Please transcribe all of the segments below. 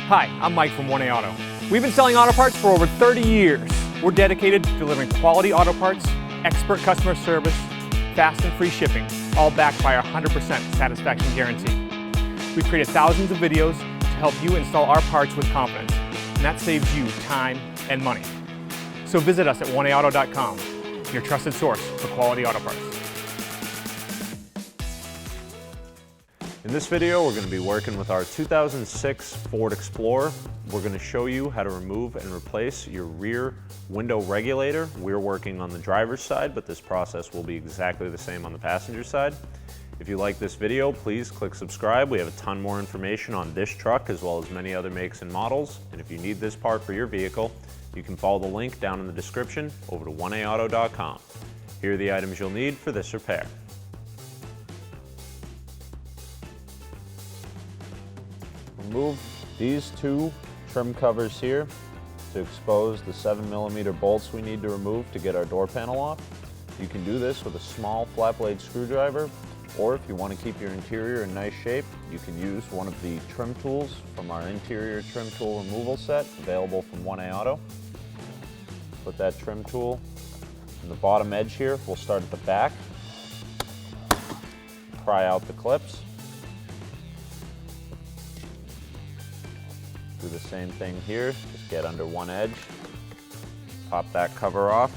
Hi, I'm Mike from 1A Auto. We've been selling auto parts for over 30 years. We're dedicated to delivering quality auto parts, expert customer service, fast and free shipping, all backed by our 100% satisfaction guarantee. We've created thousands of videos to help you install our parts with confidence, and that saves you time and money. So visit us at 1aauto.com, your trusted source for quality auto parts. In this video, we're going to be working with our 2006 Ford Explorer. We're going to show you how to remove and replace your rear window regulator. We're working on the driver's side, but this process will be exactly the same on the passenger side. If you like this video, please click subscribe. We have a ton more information on this truck as well as many other makes and models. And if you need this part for your vehicle, you can follow the link down in the description over to 1aauto.com. Here are the items you'll need for this repair. Remove these two trim covers here to expose the 7mm bolts we need to remove to get our door panel off. You can do this with a small flat blade screwdriver, or if you want to keep your interior in nice shape, you can use one of the trim tools from our interior trim tool removal set available from 1A Auto. Put that trim tool in the bottom edge here. We'll start at the back, pry out the clips. Do the same thing here, just get under one edge, pop that cover off.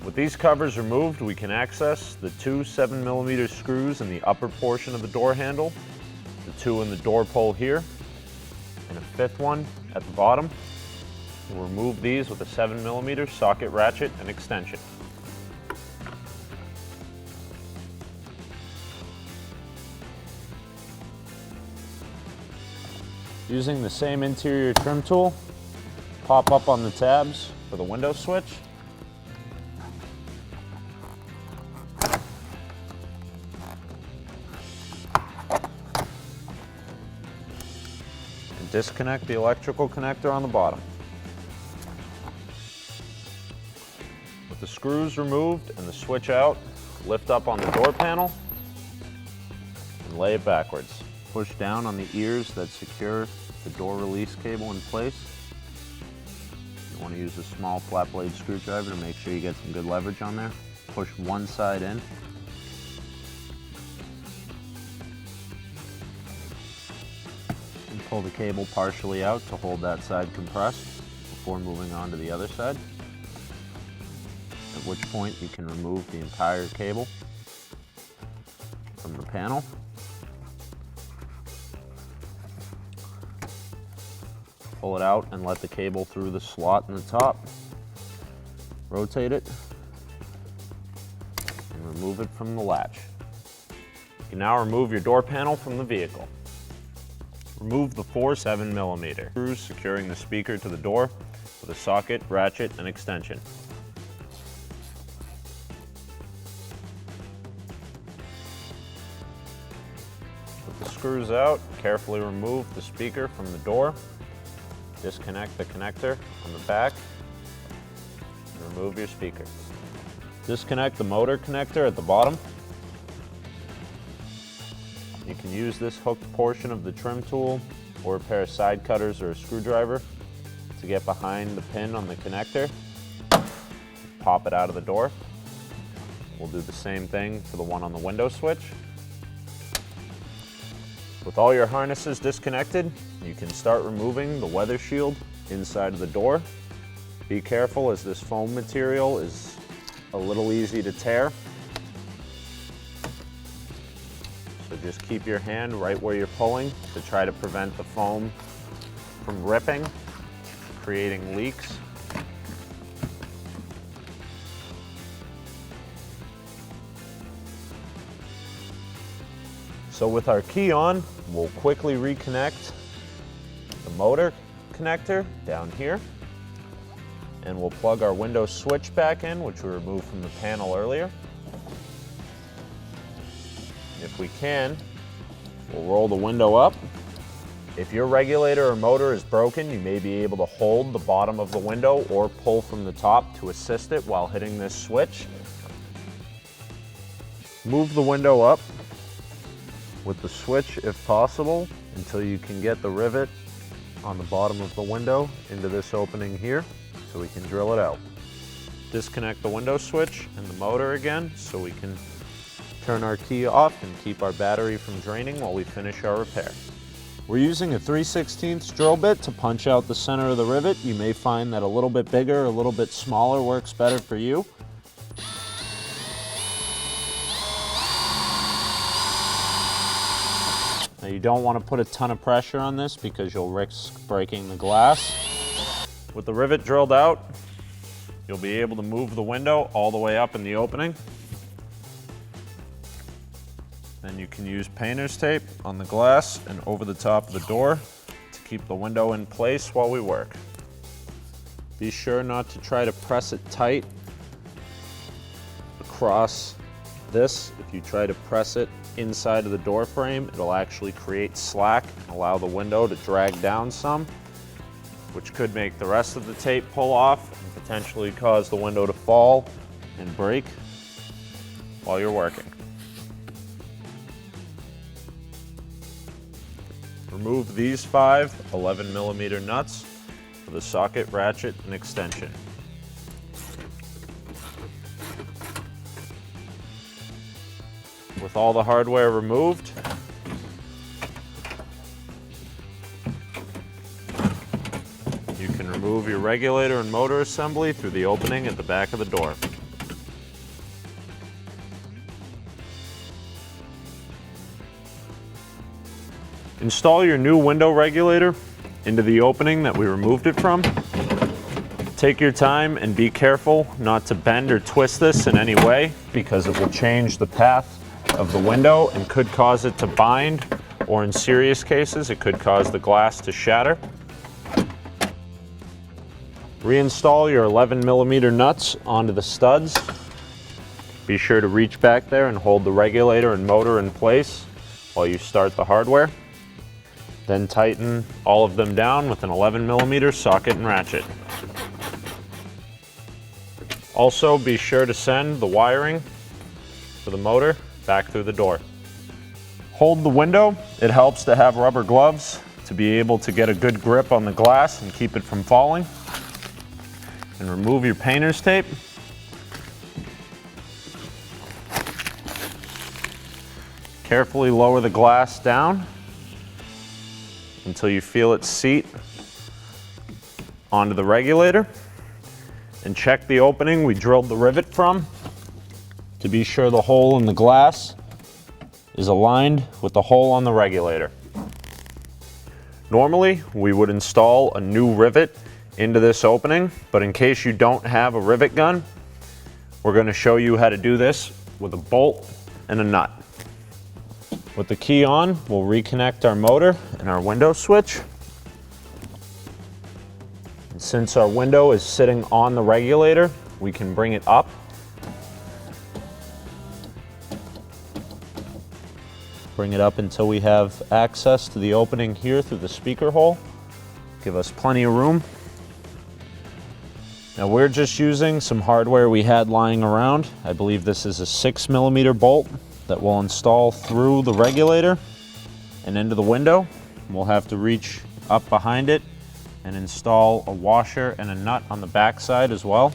With these covers removed, we can access the two 7mm screws in the upper portion of the door handle, the two in the door pull here, and a fifth one at the bottom. We'll remove these with a 7mm socket ratchet and extension. Using the same interior trim tool, pop up on the tabs for the window switch. And disconnect the electrical connector on the bottom. With the screws removed and the switch out, lift up on the door panel and lay it backwards. Push down on the ears that secure the door release cable in place. You want to use a small flat blade screwdriver to make sure you get some good leverage on there. Push one side in. And pull the cable partially out to hold that side compressed before moving on to the other side. At which point you can remove the entire cable from the panel. Pull it out and let the cable through the slot in the top. Rotate it and remove it from the latch. You can now remove your door panel from the vehicle. Remove the four 7mm screws securing the speaker to the door with a socket, ratchet, and extension. With the screws out, carefully remove the speaker from the door. Disconnect the connector on the back and remove your speaker. Disconnect the motor connector at the bottom. You can use this hooked portion of the trim tool or a pair of side cutters or a screwdriver to get behind the pin on the connector. Pop it out of the door. We'll do the same thing for the one on the window switch. With all your harnesses disconnected, you can start removing the weather shield inside of the door. Be careful as this foam material is a little easy to tear. So just keep your hand right where you're pulling to try to prevent the foam from ripping, creating leaks. So with our key on, we'll quickly reconnect the motor connector down here, and we'll plug our window switch back in, which we removed from the panel earlier. If we can, we'll roll the window up. If your regulator or motor is broken, you may be able to hold the bottom of the window or pull from the top to assist it while hitting this switch. Move the window up with the switch if possible until you can get the rivet on the bottom of the window into this opening here so we can drill it out. Disconnect the window switch and the motor again so we can turn our key off and keep our battery from draining while we finish our repair. We're using a 3/16 drill bit to punch out the center of the rivet. You may find that a little bit bigger, a little bit smaller works better for you. Now you don't want to put a ton of pressure on this because you'll risk breaking the glass. With the rivet drilled out, you'll be able to move the window all the way up in the opening. Then you can use painter's tape on the glass and over the top of the door to keep the window in place while we work. Be sure not to try to press it tight across this. If you try to press it inside of the door frame, it'll actually create slack and allow the window to drag down some, which could make the rest of the tape pull off and potentially cause the window to fall and break while you're working. Remove these 5 11mm nuts for the socket, ratchet, and extension. With all the hardware removed, you can remove your regulator and motor assembly through the opening at the back of the door. Install your new window regulator into the opening that we removed it from. Take your time and be careful not to bend or twist this in any way because it will change the path of the window and could cause it to bind, or in serious cases, it could cause the glass to shatter. Reinstall your 11mm nuts onto the studs. Be sure to reach back there and hold the regulator and motor in place while you start the hardware. Then tighten all of them down with an 11mm socket and ratchet. Also, be sure to send the wiring for the motor back through the door. Hold the window. It helps to have rubber gloves to be able to get a good grip on the glass and keep it from falling. And remove your painter's tape. Carefully lower the glass down until you feel it seat onto the regulator, and check the opening we drilled the rivet from to be sure the hole in the glass is aligned with the hole on the regulator. Normally, we would install a new rivet into this opening, but in case you don't have a rivet gun, we're going to show you how to do this with a bolt and a nut. With the key on, we'll reconnect our motor and our window switch. And since our window is sitting on the regulator, we can bring it up. Bring it up until we have access to the opening here through the speaker hole. Give us plenty of room. Now we're just using some hardware we had lying around. I believe this is a 6mm bolt that we'll install through the regulator and into the window. We'll have to reach up behind it and install a washer and a nut on the back side as well.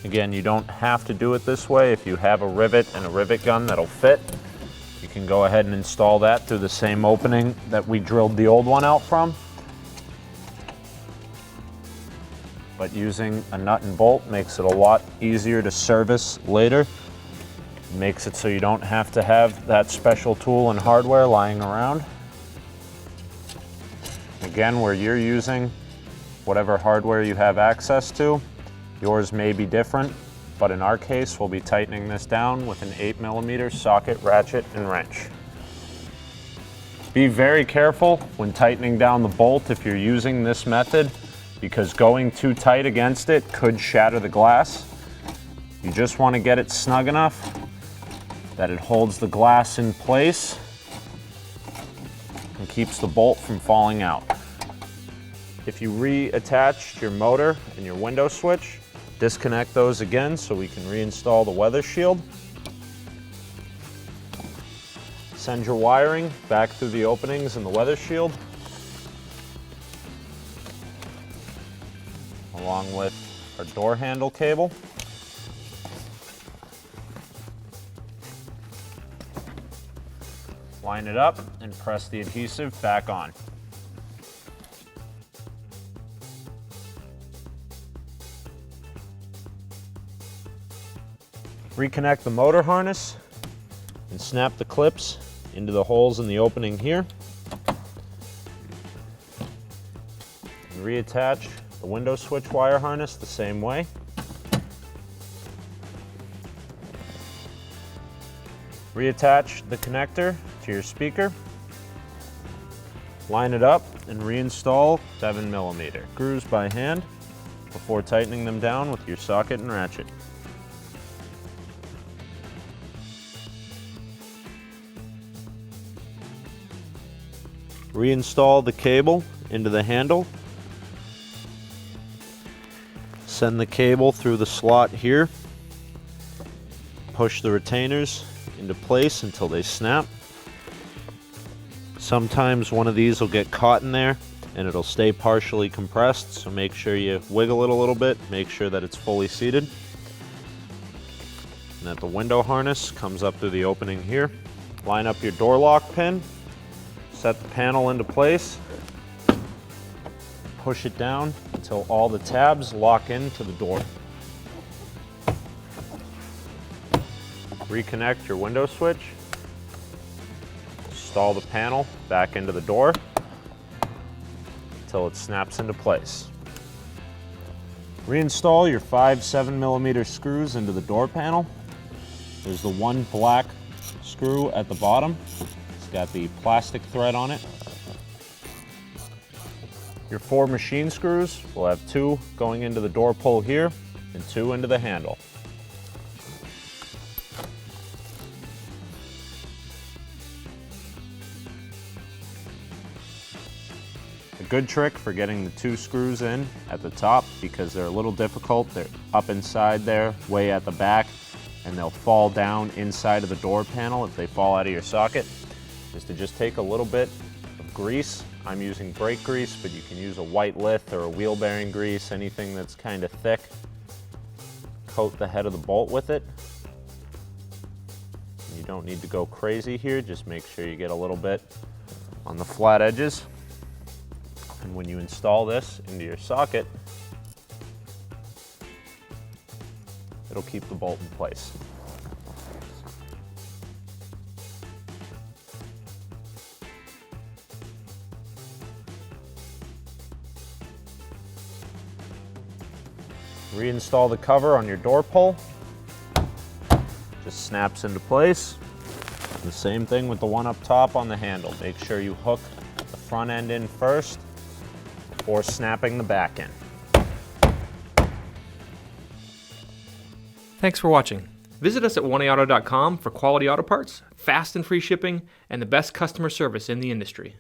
Again, you don't have to do it this way. If you have a rivet and a rivet gun that'll fit, you can go ahead and install that through the same opening that we drilled the old one out from. But using a nut and bolt makes it a lot easier to service later. It makes it so you don't have to have that special tool and hardware lying around. Again, where you're using whatever hardware you have access to, yours may be different, but in our case, we'll be tightening this down with an 8mm socket, ratchet, and wrench. Be very careful when tightening down the bolt if you're using this method, because going too tight against it could shatter the glass. You just want to get it snug enough that it holds the glass in place and keeps the bolt from falling out. If you reattached your motor and your window switch, disconnect those again so we can reinstall the weather shield. Send your wiring back through the openings in the weather shield, along with our door handle cable. Line it up and press the adhesive back on. Reconnect the motor harness and snap the clips into the holes in the opening here. And reattach the window switch wire harness the same way. Reattach the connector to your speaker. Line it up and reinstall 7mm screws by hand before tightening them down with your socket and ratchet. Reinstall the cable into the handle. Send the cable through the slot here. Push the retainers into place until they snap. Sometimes one of these will get caught in there and it'll stay partially compressed, so make sure you wiggle it a little bit, make sure that it's fully seated. And that the window harness comes up through the opening here. Line up your door lock pin. Set the panel into place, push it down until all the tabs lock into the door. Reconnect your window switch, install the panel back into the door until it snaps into place. Reinstall your 5 7mm screws into the door panel. There's the one black screw at the bottom. Got the plastic thread on it. Your 4 machine screws will have 2 going into the door pull here and 2 into the handle. A good trick for getting the 2 screws in at the top, because they're a little difficult. They're up inside there, way at the back, and they'll fall down inside of the door panel if they fall out of your socket, is to just take a little bit of grease. I'm using brake grease, but you can use a white lith or a wheel bearing grease, anything that's kind of thick. Coat the head of the bolt with it. You don't need to go crazy here, just make sure you get a little bit on the flat edges. And when you install this into your socket, it'll keep the bolt in place. Reinstall the cover on your door pull. Just snaps into place. The same thing with the one up top on the handle. Make sure you hook the front end in first before snapping the back end. Thanks for watching. Visit us at oneauto.com for quality auto parts, fast and free shipping, and the best customer service in the industry.